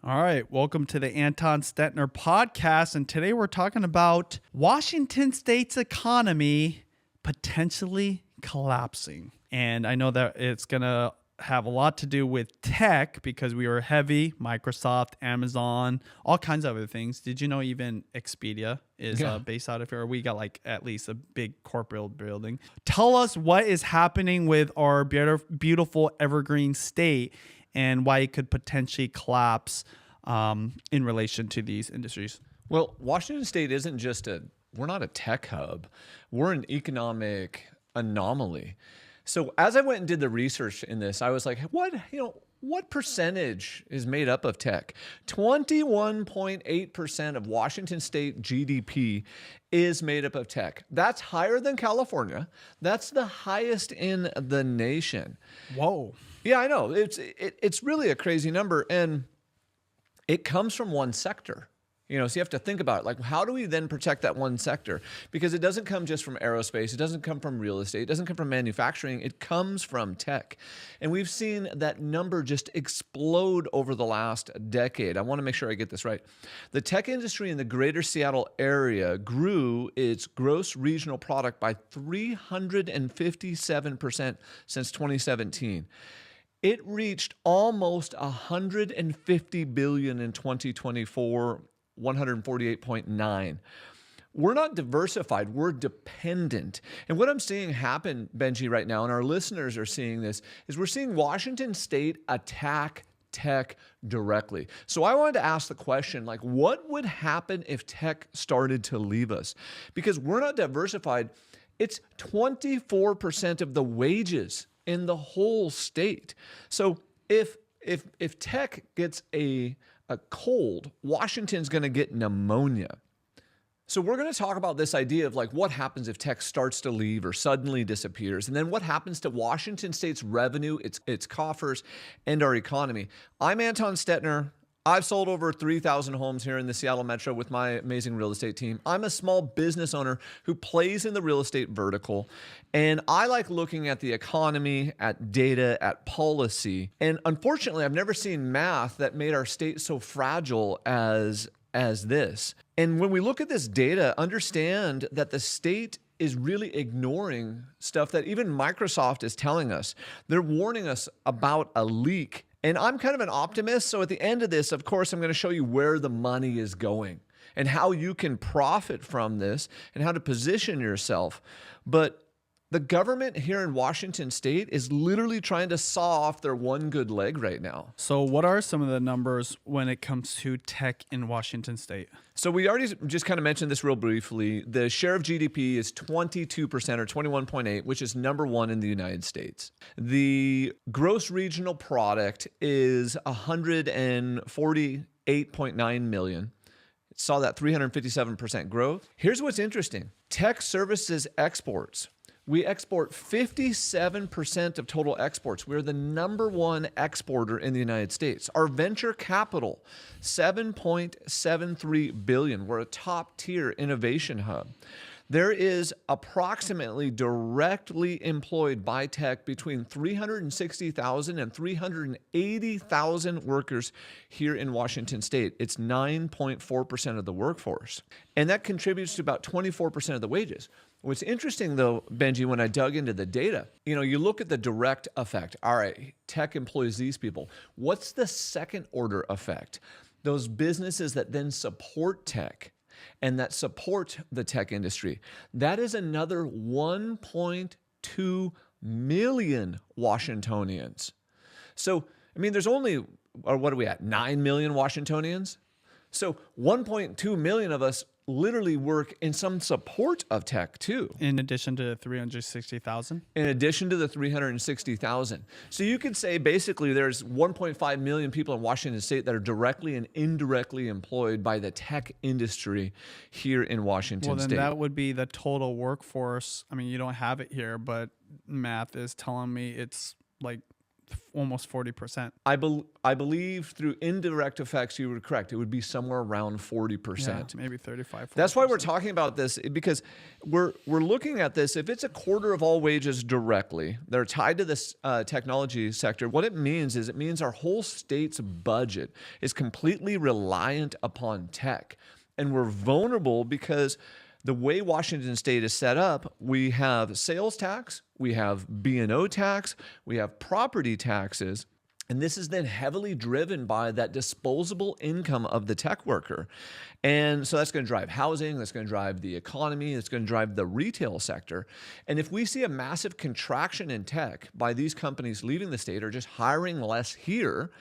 All right, welcome to the Anton Stetner podcast. And today we're talking about Washington State's economy potentially collapsing. And I know that it's going to have a lot to do with tech because we were heavy, Microsoft, Amazon, all kinds of other things. Did you know even Expedia is based out of here? We got like at least a big corporate building. Tell us what is happening with our beautiful evergreen state and why it could potentially collapse in relation to these industries. Well, Washington State isn't we're not a tech hub. We're an economic anomaly. So as I went and did the research in this, I was like, what percentage is made up of tech? 21.8% of Washington State GDP is made up of tech. That's higher than California. That's the highest in the nation. Whoa. Yeah, I know. It's really a crazy number, and it comes from one sector. So you have to think about it. Like, how do we then protect that one sector? Because it doesn't come just from aerospace. It doesn't come from real estate. It doesn't come from manufacturing. It comes from tech. And we've seen that number just explode over the last decade. I want to make sure I get this right. The tech industry in the greater Seattle area grew its gross regional product by 357% since 2017. It reached almost $150 billion in 2024, 148.9. We're not diversified, we're dependent. And what I'm seeing happen, Benji, right now, and our listeners are seeing this, is we're seeing Washington State attack tech directly. So I wanted to ask the question, what would happen if tech started to leave us? Because we're not diversified. It's 24% of the wages in the whole state. So if tech gets a cold, Washington's going to get pneumonia. So we're going to talk about this idea of what happens if tech starts to leave or suddenly disappears, and then what happens to Washington State's revenue, its coffers, and our economy. I'm Anton Stetner. I've sold over 3,000 homes here in the Seattle Metro with my amazing real estate team. I'm a small business owner who plays in the real estate vertical, and I like looking at the economy, at data, at policy. And unfortunately, I've never seen math that made our state so fragile as this. And when we look at this data, understand that the state is really ignoring stuff that even Microsoft is telling us. They're warning us about a leak. And I'm kind of an optimist. So at the end of this, of course, I'm going to show you where the money is going and how you can profit from this and how to position yourself. But the government here in Washington State is literally trying to saw off their one good leg right now. So what are some of the numbers when it comes to tech in Washington State? So we already just kind of mentioned this real briefly. The share of GDP is 22% or 21.8, which is number one in the United States. The gross regional product is 148.9 million. It saw that 357% growth. Here's what's interesting. Tech services exports. We export 57% of total exports. We're the number one exporter in the United States. Our venture capital, $7.73 billion. We're a top tier innovation hub. There is approximately directly employed by tech between 360,000 and 380,000 workers here in Washington State. It's 9.4% of the workforce. And that contributes to about 24% of the wages. What's interesting, though, Benji, when I dug into the data, you look at the direct effect. All right, tech employs these people. What's the second order effect? Those businesses that then support tech and that support the tech industry. That is another 1.2 million Washingtonians. So, there's only, or what are we at, 9 million Washingtonians? So 1.2 million of us literally work in some support of tech too. In addition to 360,000? In addition to the 360,000. So you could say basically there's 1.5 million people in Washington State that are directly and indirectly employed by the tech industry here in Washington State. Well, then that would be the total workforce. You don't have it here, but math is telling me it's like almost 40%. I believe through indirect effects, you were correct. It would be somewhere around 40%. Yeah, maybe 35. 40%. That's why we're talking about this, because we're looking at this. If it's a quarter of all wages directly, they're tied to this technology sector. What it means is our whole state's budget is completely reliant upon tech. And we're vulnerable because the way Washington State is set up, we have sales tax, we have B&O tax, we have property taxes, and this is then heavily driven by that disposable income of the tech worker. And so that's going to drive housing, that's going to drive the economy, it's going to drive the retail sector. And if we see a massive contraction in tech by these companies leaving the state or just hiring less here,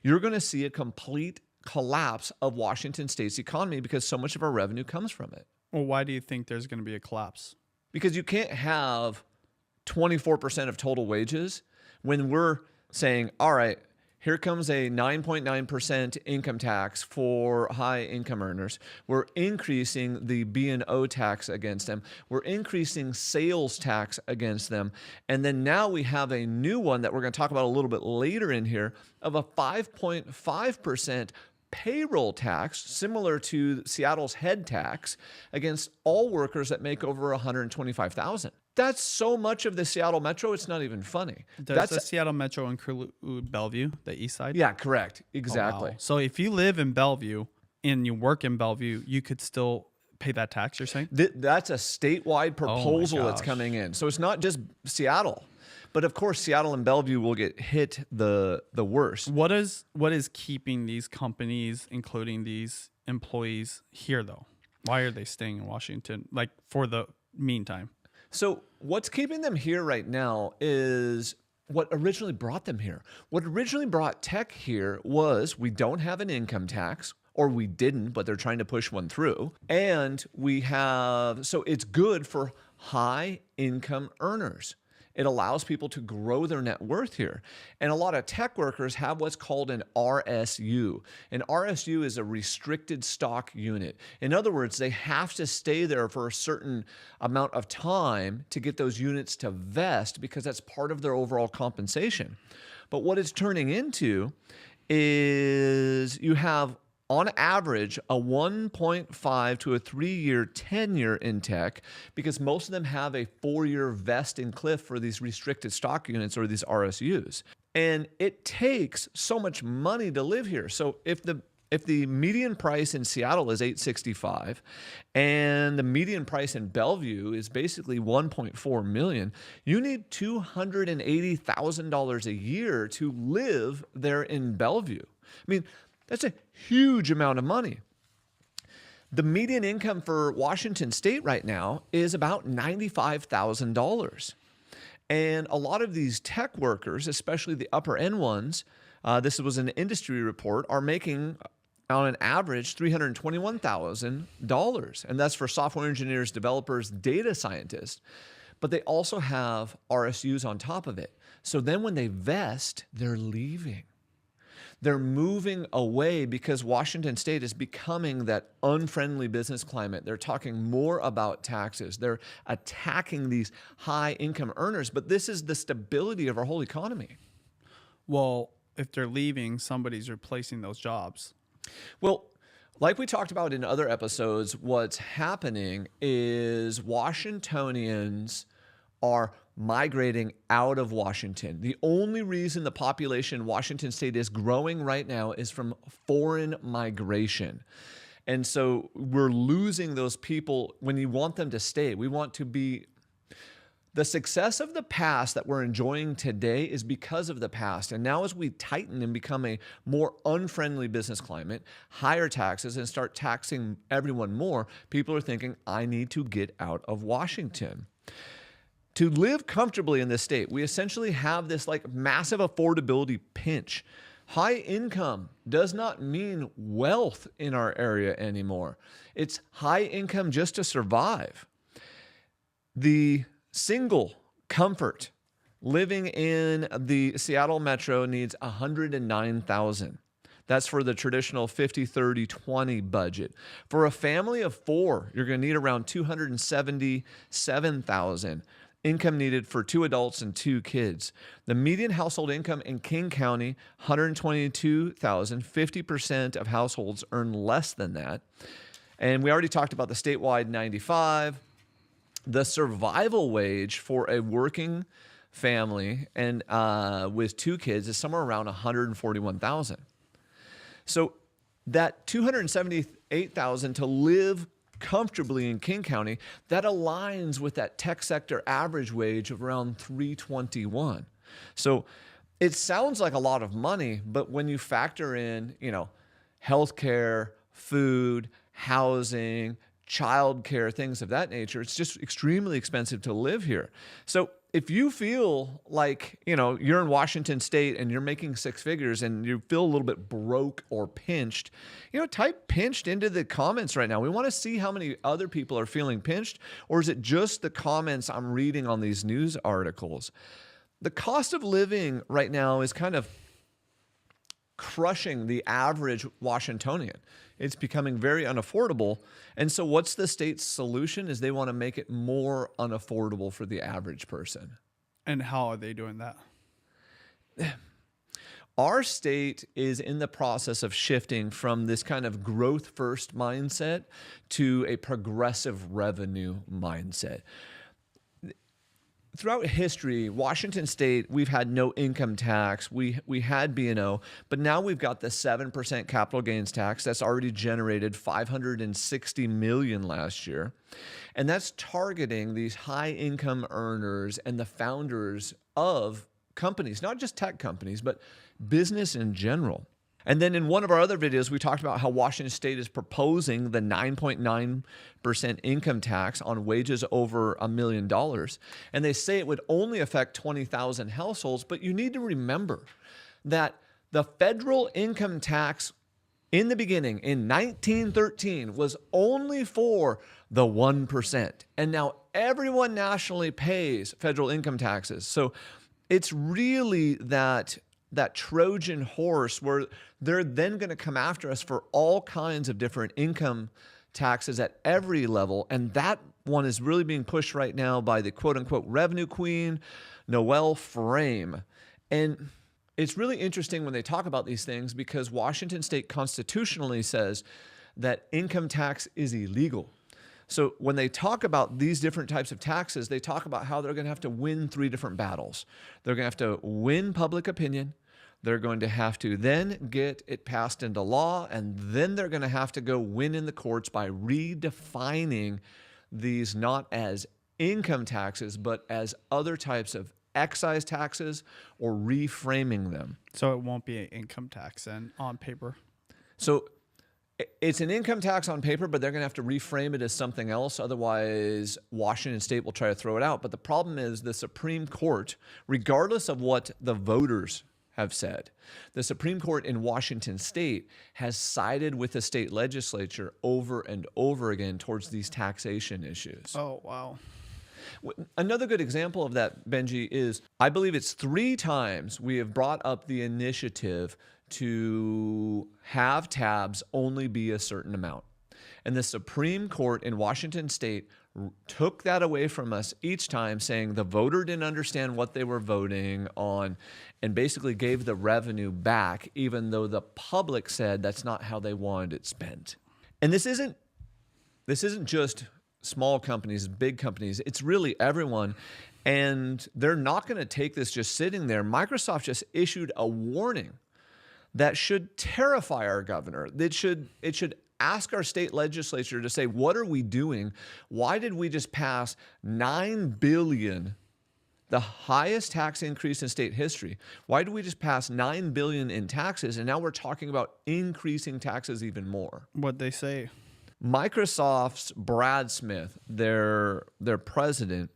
you're going to see a complete collapse of Washington State's economy because so much of our revenue comes from it. Well, why do you think there's going to be a collapse? Because you can't have 24% of total wages when we're saying, all right, here comes a 9.9% income tax for high income earners. We're increasing the B&O tax against them. We're increasing sales tax against them. And then now we have a new one that we're going to talk about a little bit later in here of a 5.5% payroll tax, similar to Seattle's head tax, against all workers that make over $125,000. That's so much of the Seattle Metro, it's not even funny. Does the Seattle Metro include Bellevue, the east side? Yeah, correct. Exactly. Oh, wow. So if you live in Bellevue and you work in Bellevue, you could still pay that tax, you're saying? That's a statewide proposal that's coming in. So it's not just Seattle. But of course, Seattle and Bellevue will get hit the worst. What is keeping these companies, including these employees, here though? Why are they staying in Washington, like for the meantime? So what's keeping them here right now is what originally brought them here. What originally brought tech here was we don't have an income tax, or we didn't, but they're trying to push one through. And so it's good for high income earners. It allows people to grow their net worth here. And a lot of tech workers have what's called an RSU. An RSU is a restricted stock unit. In other words, they have to stay there for a certain amount of time to get those units to vest because that's part of their overall compensation. But what it's turning into is you have, on average, a 1.5 to a 3-year tenure in tech because most of them have a 4-year vesting cliff for these restricted stock units or these RSUs. And it takes so much money to live here. So if the median price in Seattle is $865 and the median price in Bellevue is basically $1.4 million, you need $280,000 a year to live there in Bellevue. I mean, that's a huge amount of money. The median income for Washington State right now is about $95,000. And a lot of these tech workers, especially the upper end ones, this was an industry report, are making on an average $321,000. And that's for software engineers, developers, data scientists. But they also have RSUs on top of it. So then when they vest, they're leaving. They're moving away because Washington State is becoming that unfriendly business climate. They're talking more about taxes. They're attacking these high income earners, but this is the stability of our whole economy. Well, if they're leaving, somebody's replacing those jobs. Well, like we talked about in other episodes, what's happening is Washingtonians are migrating out of Washington. The only reason the population in Washington State is growing right now is from foreign migration. And so we're losing those people when you want them to stay. We want to be... The success of the past that we're enjoying today is because of the past. And now as we tighten and become a more unfriendly business climate, higher taxes, and start taxing everyone more, people are thinking, I need to get out of Washington. To live comfortably in this state, we essentially have this like massive affordability pinch. High income does not mean wealth in our area anymore. It's high income just to survive. The single comfort living in the Seattle Metro needs $109,000. That's for the traditional 50-30-20 budget. For a family of 4, you're going to need around $277,000. income needed for 2 adults and 2 kids. The median household income in King County, $122,000. 50% of households earn less than that. And we already talked about the statewide 95. The survival wage for a working family and with 2 kids is somewhere around $141,000. So that $278,000 to live comfortably in King County, that aligns with that tech sector average wage of around $321. So it sounds like a lot of money, but when you factor in, healthcare, food, housing, childcare, things of that nature, it's just extremely expensive to live here. So if you feel like, you're in Washington State and you're making 6 figures and you feel a little bit broke or pinched, type pinched into the comments right now. We want to see how many other people are feeling pinched, or is it just the comments I'm reading on these news articles? The cost of living right now is kind of crushing the average Washingtonian. It's becoming very unaffordable. And so what's the state's solution is they want to make it more unaffordable for the average person. And how are they doing that? Our state is in the process of shifting from this kind of growth first mindset to a progressive revenue mindset. Throughout history, Washington State, we've had no income tax. We had B&O, but now we've got the 7% capital gains tax that's already generated $560 million last year. And that's targeting these high income earners and the founders of companies, not just tech companies, but business in general. And then in one of our other videos, we talked about how Washington State is proposing the 9.9% income tax on wages over $1 million. And they say it would only affect 20,000 households. But you need to remember that the federal income tax in the beginning, in 1913, was only for the 1%. And now everyone nationally pays federal income taxes. So it's really that Trojan horse where they're then going to come after us for all kinds of different income taxes at every level. And that one is really being pushed right now by the quote unquote revenue queen, Noelle Frame. And it's really interesting when they talk about these things because Washington State constitutionally says that income tax is illegal. So when they talk about these different types of taxes, they talk about how they're going to have to win 3 different battles. They're going to have to win public opinion. They're going to have to then get it passed into law, and then they're going to have to go win in the courts by redefining these not as income taxes, but as other types of excise taxes or reframing them. So it won't be an income tax then on paper. So it's an income tax on paper, but they're going to have to reframe it as something else. Otherwise, Washington State will try to throw it out. But the problem is the Supreme Court, regardless of what the voters have said, the Supreme Court in Washington State has sided with the state legislature over and over again towards these taxation issues. Oh, wow. Another good example of that, Benji, is I believe it's 3 times we have brought up the initiative to have tabs only be a certain amount. And the Supreme Court in Washington State took that away from us each time, saying the voter didn't understand what they were voting on and basically gave the revenue back, even though the public said that's not how they wanted it spent. And this isn't just small companies, big companies. It's really everyone. And they're not going to take this just sitting there. Microsoft just issued a warning that should terrify our governor. It should ask our state legislature to say, what are we doing? Why did we just pass $9 billion, the highest tax increase in state history? Why did we just pass $9 billion in taxes? And now we're talking about increasing taxes even more. What'd they say? Microsoft's Brad Smith, their president,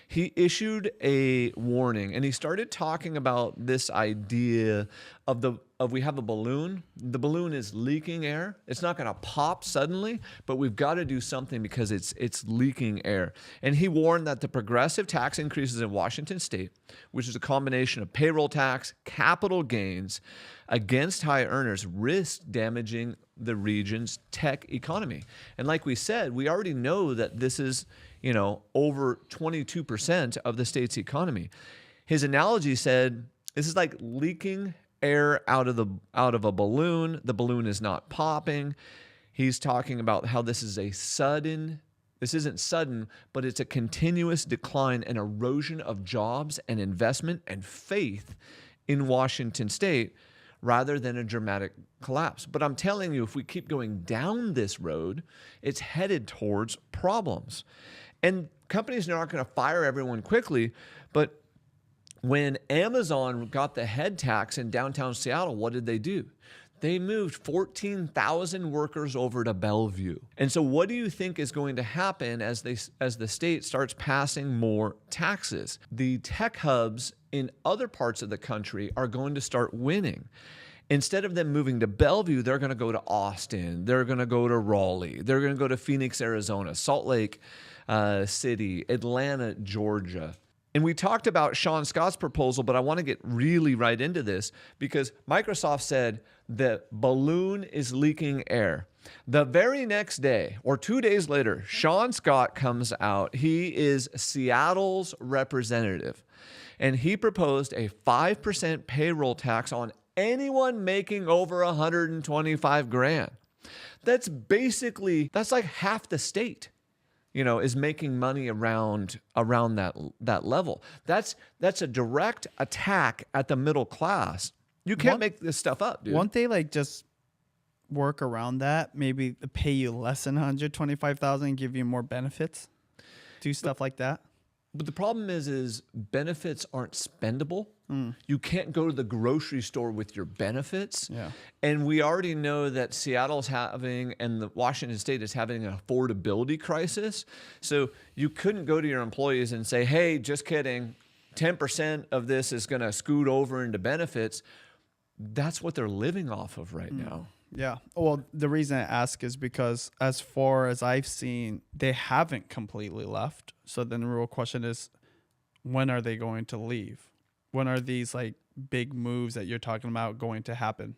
he issued a warning, and he started talking about this idea of we have a balloon. The balloon is leaking air. It's not going to pop suddenly, but we've got to do something because it's leaking air. And he warned that the progressive tax increases in Washington State, which is a combination of payroll tax, capital gains against high earners, risk damaging the region's tech economy. And like we said, we already know that this is, over 22% of the state's economy. His analogy said, this is like leaking air out of a balloon. The balloon is not popping. He's talking about how this isn't sudden, but it's a continuous decline and erosion of jobs and investment and faith in Washington state rather than a dramatic collapse. But I'm telling you, if we keep going down this road, it's headed towards problems. And companies are not going to fire everyone quickly, but when Amazon got the head tax in downtown Seattle, what did they do? They moved 14,000 workers over to Bellevue. And so what do you think is going to happen as the state starts passing more taxes? The tech hubs in other parts of the country are going to start winning. Instead of them moving to Bellevue, they're going to go to Austin. They're going to go to Raleigh. They're going to go to Phoenix, Arizona, Salt Lake City, Atlanta, Georgia. And we talked about Sean Scott's proposal, but I want to get really right into this because Microsoft said the balloon is leaking air. The very next day or 2 days later, Sean Scott comes out. He is Seattle's representative, and he proposed a 5% payroll tax on anyone making over $125,000. That's like half the state. Is making money around that level. That's a direct attack at the middle class. You can't make this stuff up, dude. Won't they just work around that? Maybe pay you less than $125,000, give you more benefits, do stuff like that. But the problem is benefits aren't spendable. You can't go to the grocery store with your benefits. Yeah. And we already know that Seattle's having and the Washington state is having an affordability crisis. So you couldn't go to your employees and say, hey, just kidding, 10% of this is going to scoot over into benefits. That's what they're living off of right now. Yeah. Well, the reason I ask is because as far as I've seen, they haven't completely left. So then the real question is, when are they going to leave? When are these big moves that you're talking about going to happen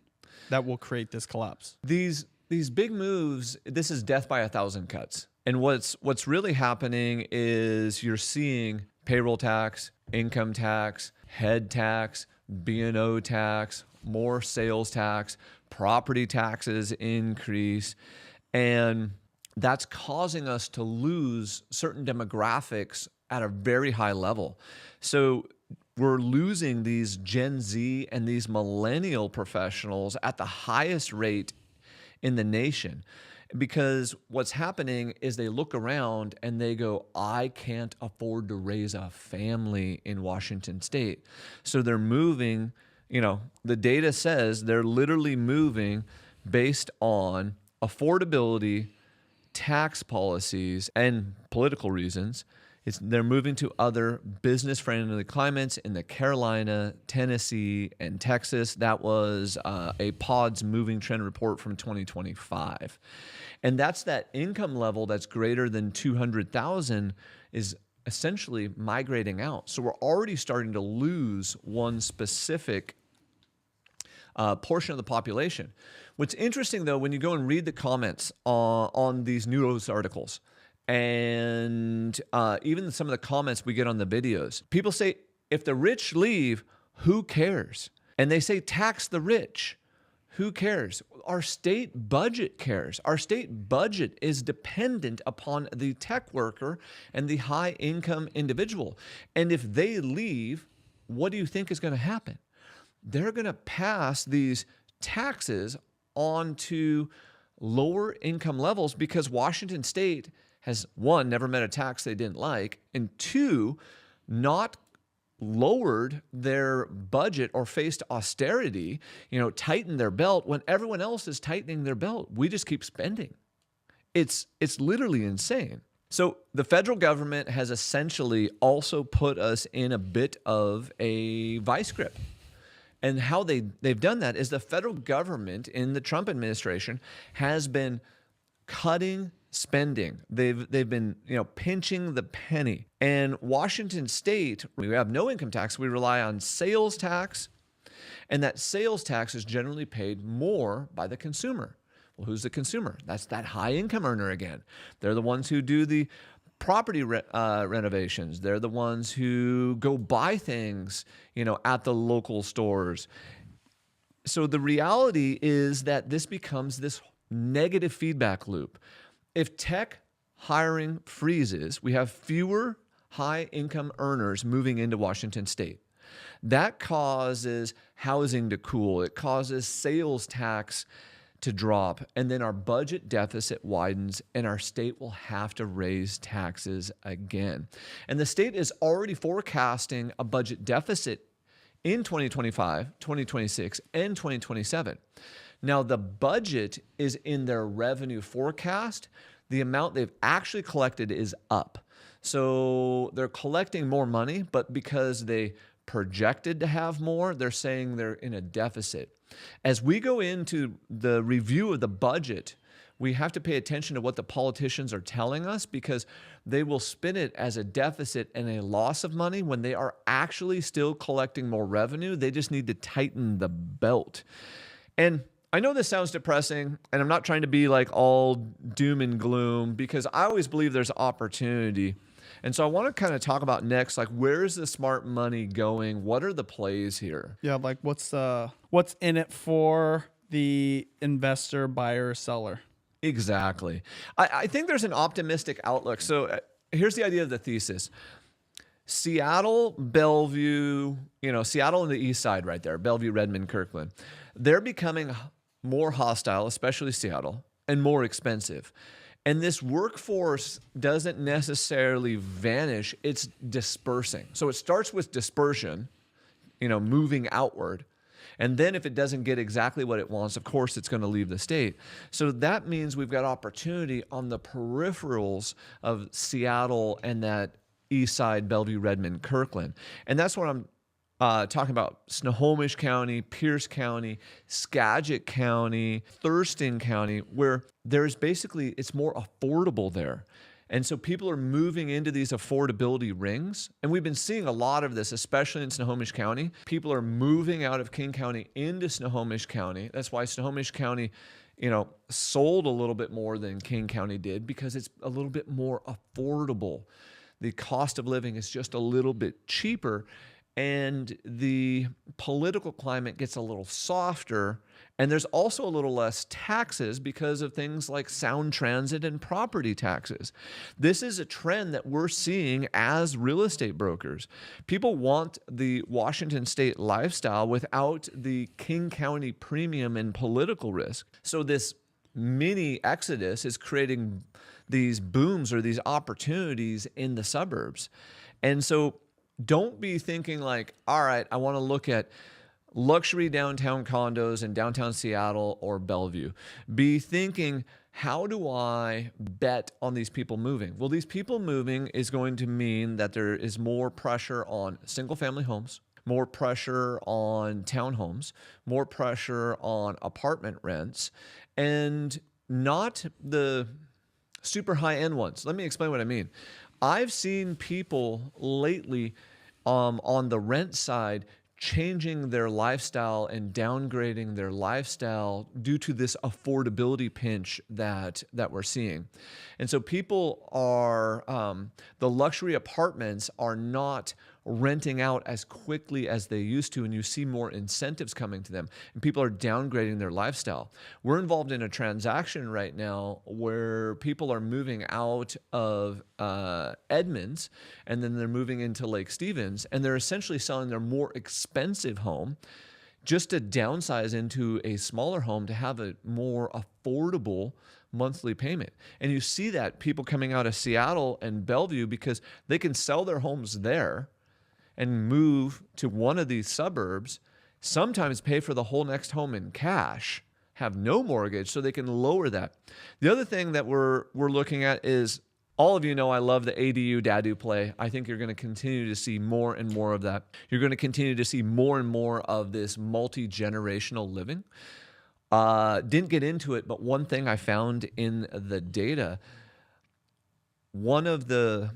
that will create this collapse? These big moves, this is death by 1,000 cuts. And what's really happening is you're seeing payroll tax, income tax, head tax, B&O tax, more sales tax, property taxes increase, and that's causing us to lose certain demographics at a very high level. So we're losing these Gen Z and these millennial professionals at the highest rate in the nation because what's happening is they look around and they go, I can't afford to raise a family in Washington state. So they're moving. The data says they're literally moving based on affordability, tax policies, and political reasons. They're moving to other business-friendly climates in the Carolina, Tennessee, and Texas. That was a PODS moving trend report from 2025. And that's that income level that's greater than 200,000 is essentially migrating out. So we're already starting to lose one specific portion of the population. What's interesting, though, when you go and read the comments on these news articles, and even some of the comments we get on the videos, people say, if the rich leave, who cares? And they say, tax the rich. Who cares? Our state budget cares. Our state budget is dependent upon the tech worker and the high income individual. And if they leave, what do you think is going to happen? They're going to pass these taxes on to lower income levels because Washington state has, one, never met a tax they didn't like, and two, not lowered their budget or faced austerity, tightened their belt when everyone else is tightening their belt. We just keep spending. It's literally insane. So the federal government has essentially also put us in a bit of a vice grip. And how they've done that is the federal government in the Trump administration has been cutting spending. They've been pinching the penny. And Washington state, we have no income tax. We rely on sales tax, and that sales tax is generally paid more by the consumer. Well, who's the consumer? That's that high income earner again. They're the ones who do the property renovations. They're the ones who go buy things, at the local stores. So the reality is that this becomes this negative feedback loop. If tech hiring freezes, we have fewer high income earners moving into Washington state. That causes housing to cool. It causes sales tax to drop. And then our budget deficit widens and our state will have to raise taxes again. And the state is already forecasting a budget deficit in 2025, 2026, and 2027. Now, the budget is in their revenue forecast. The amount they've actually collected is up. So they're collecting more money, but because they projected to have more, they're saying they're in a deficit. As we go into the review of the budget, we have to pay attention to what the politicians are telling us, because they will spin it as a deficit and a loss of money when they are actually still collecting more revenue. They just need to tighten the belt. And I know this sounds depressing, and I'm not trying to be like all doom and gloom, because I always believe there's opportunity. And so I want to kind of talk about next, like, where's the smart money going? What are the plays here? Yeah, like what's in it for the investor, buyer, seller? Exactly. I think there's an optimistic outlook. So here's the idea of the thesis. Seattle, Bellevue, Seattle and the east side right there, Bellevue, Redmond, Kirkland, they're becoming more hostile, especially Seattle, and more expensive. And this workforce doesn't necessarily vanish, it's dispersing. So it starts with dispersion, moving outward. And then if it doesn't get exactly what it wants, of course, it's going to leave the state. So that means we've got opportunity on the peripherals of Seattle and that east side, Bellevue, Redmond, Kirkland. And that's what I'm talking about. Snohomish County, Pierce County, Skagit County, Thurston County, where there's basically, it's more affordable there. And so people are moving into these affordability rings. And we've been seeing a lot of this, especially in Snohomish County. People are moving out of King County into Snohomish County. That's why Snohomish County, sold a little bit more than King County did, because it's a little bit more affordable. The cost of living is just a little bit cheaper. And the political climate gets a little softer. And there's also a little less taxes because of things like sound transit and property taxes. This is a trend that we're seeing as real estate brokers. People want the Washington state lifestyle without the King County premium and political risk. So this mini exodus is creating these booms or these opportunities in the suburbs. And so don't be thinking like, all right, I want to look at luxury downtown condos in downtown Seattle or Bellevue. Be thinking, how do I bet on these people moving? Well, these people moving is going to mean that there is more pressure on single family homes, more pressure on townhomes, more pressure on apartment rents, and not the super high end ones. Let me explain what I mean. I've seen people lately on the rent side changing their lifestyle and downgrading their lifestyle due to this affordability pinch that we're seeing. And so people are, the luxury apartments are not renting out as quickly as they used to, and you see more incentives coming to them, and people are downgrading their lifestyle. We're involved in a transaction right now where people are moving out of Edmonds, and then they're moving into Lake Stevens, and they're essentially selling their more expensive home just to downsize into a smaller home to have a more affordable monthly payment. And you see that people coming out of Seattle and Bellevue because they can sell their homes there and move to one of these suburbs, sometimes pay for the whole next home in cash, have no mortgage, so they can lower that. The other thing that we're looking at is, all of you know I love the ADU Dadu play. I think you're going to continue to see more and more of that. You're going to continue to see more and more of this multi-generational living. Didn't get into it, but one thing I found in the data, one of the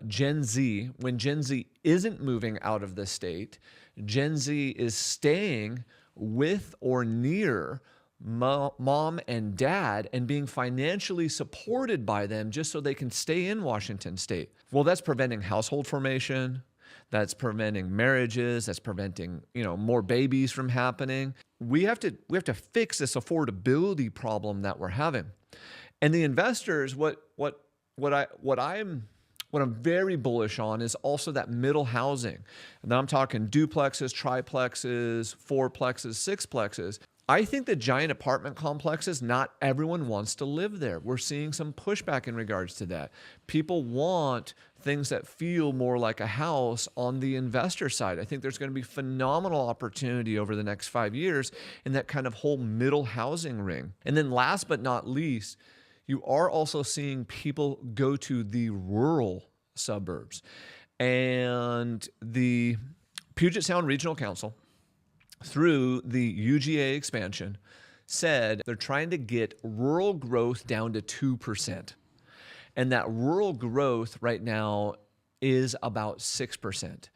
Gen Z, when Gen Z isn't moving out of the state, Gen Z is staying with or near mom and dad and being financially supported by them just so they can stay in Washington state. Well, that's preventing household formation. That's preventing marriages. That's preventing, more babies from happening. We have to fix this affordability problem that we're having. And the investors, what I'm very bullish on is also that middle housing. And now I'm talking duplexes, triplexes, fourplexes, sixplexes. I think the giant apartment complexes, not everyone wants to live there. We're seeing some pushback in regards to that. People want things that feel more like a house on the investor side. I think there's going to be phenomenal opportunity over the next 5 years in that kind of whole middle housing ring. And then last but not least, you are also seeing people go to the rural suburbs. And the Puget Sound Regional Council, through the UGA expansion, said they're trying to get rural growth down to 2%. And that rural growth right now is about 6%.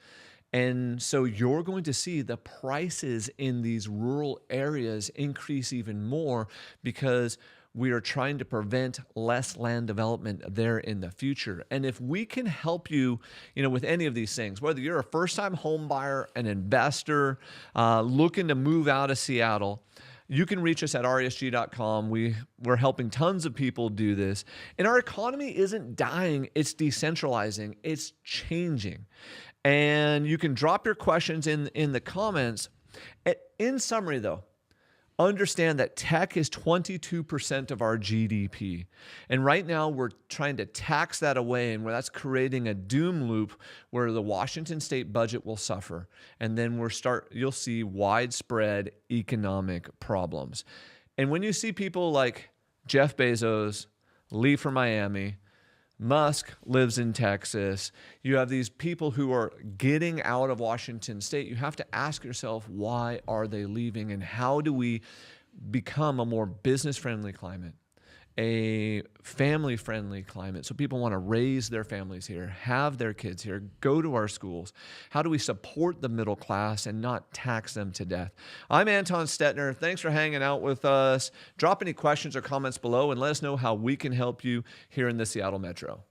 And so you're going to see the prices in these rural areas increase even more because we are trying to prevent less land development there in the future. And if we can help you, with any of these things, whether you're a first-time home buyer, an investor, looking to move out of Seattle, you can reach us at resg.com. We're helping tons of people do this. And our economy isn't dying, it's decentralizing, it's changing. And you can drop your questions in the comments. In summary, though, understand that tech is 22% of our GDP. And right now we're trying to tax that away, and where that's creating a doom loop where the Washington state budget will suffer. And then you'll see widespread economic problems. And when you see people like Jeff Bezos leave for Miami, Musk lives in Texas, you have these people who are getting out of Washington state, you have to ask yourself, why are they leaving? And how do we become a more business-friendly climate, a family-friendly climate, so people want to raise their families here, have their kids here, go to our schools? How do we support the middle class and not tax them to death? I'm Anton Stetner. Thanks for hanging out with us. Drop any questions or comments below and let us know how we can help you here in the Seattle Metro.